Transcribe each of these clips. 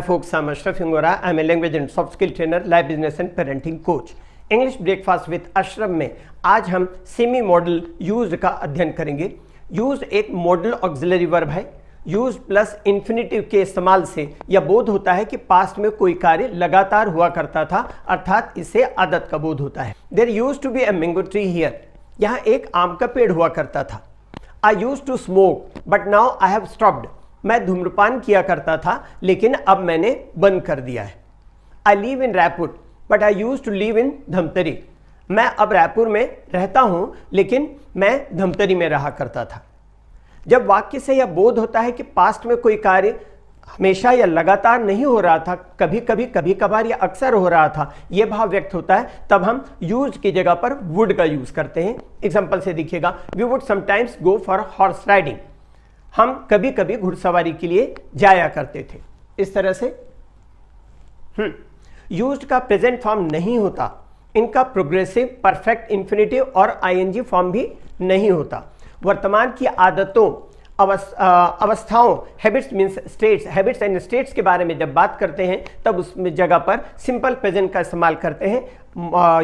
folks, I'm Ashraf Hingora. I'm a language and soft skill trainer, life business and parenting coach. English breakfast with Ashraf में आज हम semi model used का अध्ययन करेंगे। Used एक model auxiliary verb है। Used plus infinitive के इस्तेमाल से यह बोध होता है कि पास्ट में कोई कार्य लगातार हुआ करता था, अर्थात इससे आदत का बोध होता है। There used to be a mango tree here. यहाँ एक आम का पेड़ हुआ करता था। I used to smoke but now I have stopped. मैं धूम्रपान किया करता था लेकिन अब मैंने बंद कर दिया है। I live in Raipur but I use to live in Dhamtari. मैं अब रायपुर में रहता हूं लेकिन मैं धमतरी में रहा करता था। जब वाक्य से यह बोध होता है कि पास्ट में कोई कार्य हमेशा या लगातार नहीं हो रहा था, कभी कभी कभी कभार या अक्सर हो रहा था, यह भाव व्यक्त होता है, तब हम यूज की जगह पर वुड का यूज करते हैं। एग्जाम्पल से देखिएगा, we would sometimes go for horse riding. हम कभी कभी घुड़सवारी के लिए जाया करते थे। इस तरह से यूज्ड का प्रेजेंट फॉर्म नहीं होता, इनका प्रोग्रेसिव, परफेक्ट, इंफिनिटिव और आईएनजी फॉर्म भी नहीं होता। वर्तमान की आदतों, अवस्थाओं, habits means states, habits and states के बारे में जब बात करते हैं तब उसमें जगह पर सिंपल प्रेजेंट का इस्तेमाल करते हैं,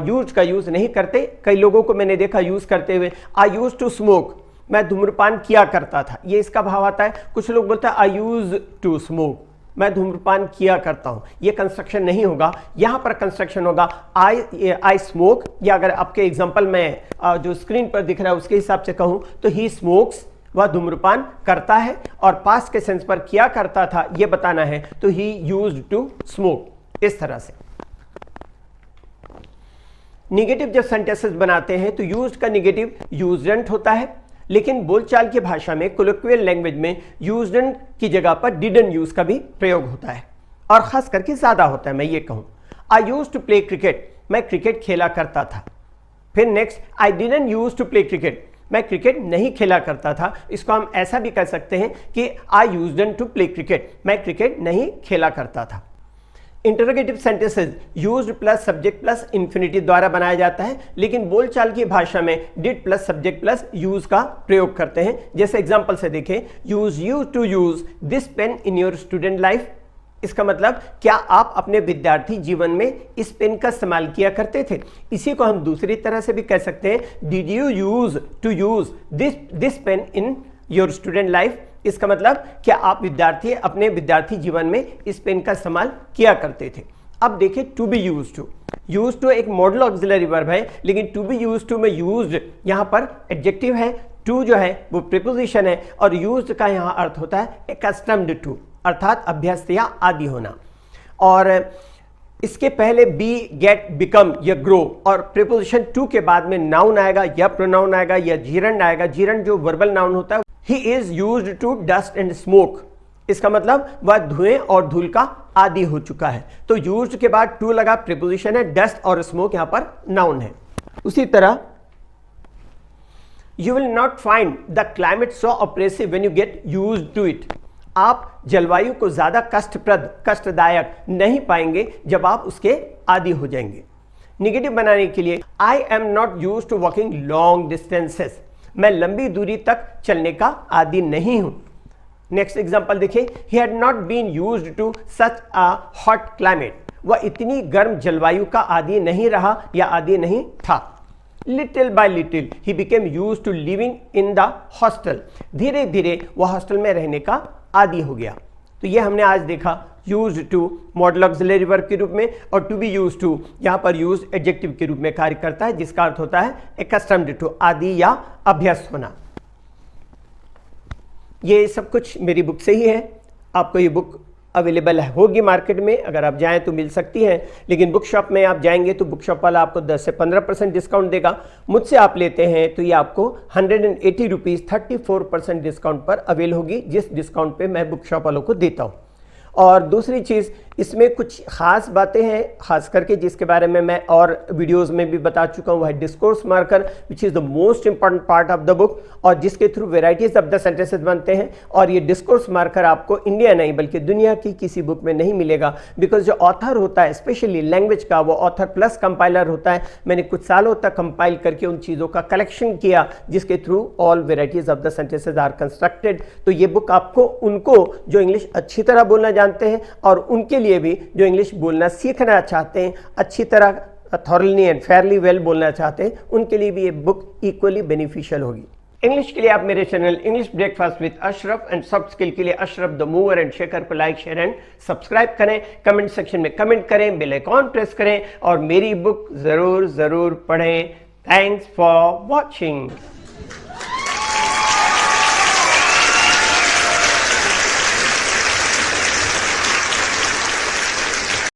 यूज का यूज नहीं करते। कई लोगों को मैंने देखा यूज करते हुए, आई यूज टू स्मोक, मैं धूम्रपान किया करता था, ये इसका भाव आता है। कुछ लोग बोलते हैं आई यूज टू स्मोक, मैं धूम्रपान किया करता हूं। ये कंस्ट्रक्शन नहीं होगा, यहां पर कंस्ट्रक्शन होगा आई स्मोक, या अगर आपके एग्जांपल में जो स्क्रीन पर दिख रहा है उसके हिसाब से कहूं तो ही स्मोक्स, वह धूम्रपान करता है, और पास्ट के सेंस पर किया करता था ये बताना है तो ही यूज्ड टू स्मोक। इस तरह से निगेटिव जब सेंटेंसेस बनाते हैं तो यूज्ड का निगेटिव यूज्डंट होता है, लेकिन बोलचाल की भाषा में, कोलोक्वियल लैंग्वेज में यूज्डंट की जगह पर डिडंट यूज का भी प्रयोग होता है, और खास करके ज्यादा होता है। मैं ये कहूं, I use to play cricket, मैं क्रिकेट खेला करता था। फिर next, I didn't use to play cricket, मैं क्रिकेट नहीं खेला करता था। इसको हम ऐसा भी कह सकते हैं कि I usedn't to play cricket, मैं क्रिकेट नहीं खेला करता था। Interrogative sentences used plus subject plus infinity द्वारा बनाया जाता है, लेकिन बोलचाल की भाषा में did plus subject plus use का प्रयोग करते हैं। जैसे एग्जांपल से देखें, use you to use this pen in your student life. इसका मतलब, क्या आप अपने विद्यार्थी जीवन में इस पेन का इस्तेमाल किया करते थे। इसी को हम दूसरी तरह से भी कह सकते हैं, did you use to use this pen in your student life. इसका मतलब, क्या आप अपने विद्यार्थी जीवन में इस पेन का इस्तेमाल किया करते थे। अब देखिए, टू बी यूज्ड टू एक मॉडल ऑक्सिलरी वर्ब है, लेकिन टू बी यूज्ड टू में यूज्ड यहां पर एडजेक्टिव है, टू जो है वो प्रीपोजिशन है, और यूज्ड का यहां अर्थ होता है एक्स्टम्ड टू, अर्थात अभ्यस्त या आदि होना। और इसके पहले बी, गेट, बिकम या ग्रो, और प्रीपोजिशन टू के बाद में नाउन आएगा या प्रोनाउन आएगा या जीरंड आएगा। जीरंड जो वर्बल नाउन होता है। He is used to dust and smoke, इसका मतलब वह धुएं और धूल का आदी हो चुका है। तो यूज्ड के बाद टू लगा, प्रीपोजिशन है, डस्ट और स्मोक यहां पर नाउन है। उसी तरह, you will not find the climate so oppressive when you get used to it. आप जलवायु को ज्यादा कष्टप्रद, कष्टदायक नहीं पाएंगे जब आप उसके आदी हो जाएंगे। निगेटिव बनाने के लिए, I am not used to walking long distances, मैं लंबी दूरी तक चलने का आदी नहीं हूं। नेक्स्ट एग्जांपल देखिए, he had not been used to such a hot climate, वह इतनी गर्म जलवायु का आदी नहीं रहा या आदी नहीं था। Little by little he became used to living in the hostel, धीरे धीरे वह हॉस्टल में रहने का आदी हो गया। तो ये हमने आज देखा, used to modal auxiliary verb के रूप में, और टू बी यूज्ड टू यहां पर यूज्ड एडजेक्टिव के रूप में कार्य करता है, जिसका अर्थ होता है एक्स्टम्ड टू, आदि या अभ्यस्त होना। ये सब कुछ मेरी बुक से ही है। आपको ये बुक अवेलेबल होगी मार्केट में, अगर आप जाएं तो मिल सकती है, लेकिन बुक शॉप में आप जाएंगे तो बुक शॉप वाला आपको 10 से 15% डिस्काउंट देगा। मुझसे आप लेते हैं तो ये आपको 180 रुपीज़ 34% डिस्काउंट पर अवेल होगी, जिस डिस्काउंट पे मैं बुक शॉप वालों को देता हूँ। और दूसरी चीज़, इसमें कुछ खास बातें हैं, खास करके जिसके बारे में मैं और वीडियोस में भी बता चुका हूं, वह है discourse marker which is the most important part of the book, और जिसके through varieties of the sentences बनते हैं। और ये डिस्कोर्स मार्कर आपको इंडिया नहीं बल्कि दुनिया की किसी बुक में नहीं मिलेगा, बिकॉज जो ऑथर होता है स्पेशली लैंग्वेज का, वो ऑथर प्लस कंपाइलर होता है। मैंने कुछ सालों तक कंपाइल करके उन चीज़ों का कलेक्शन किया जिसके through all varieties of the sentences are constructed. तो ये बुक आपको उनको जो इंग्लिश अच्छी तरह बोलना जानते हैं और उनके लिए भी जो इंग्लिश बोलना सीखना चाहते हैं, अच्छी तरह थॉरली एंड फेयरली वेल बोलना चाहते हैं, उनके लिए भी ये बुक इक्वली बेनिफिशियल होगी। इंग्लिश के लिए आप मेरे channel English breakfast with Ashraf and soft skill के लिए Ashraf the mover and shaker को लाइक शेयर एंड सब्सक्राइब करें, कमेंट सेक्शन में कमेंट करें, बेल आइकॉन प्रेस करें और मेरी बुक जरूर पढ़ें। Thanks for watching.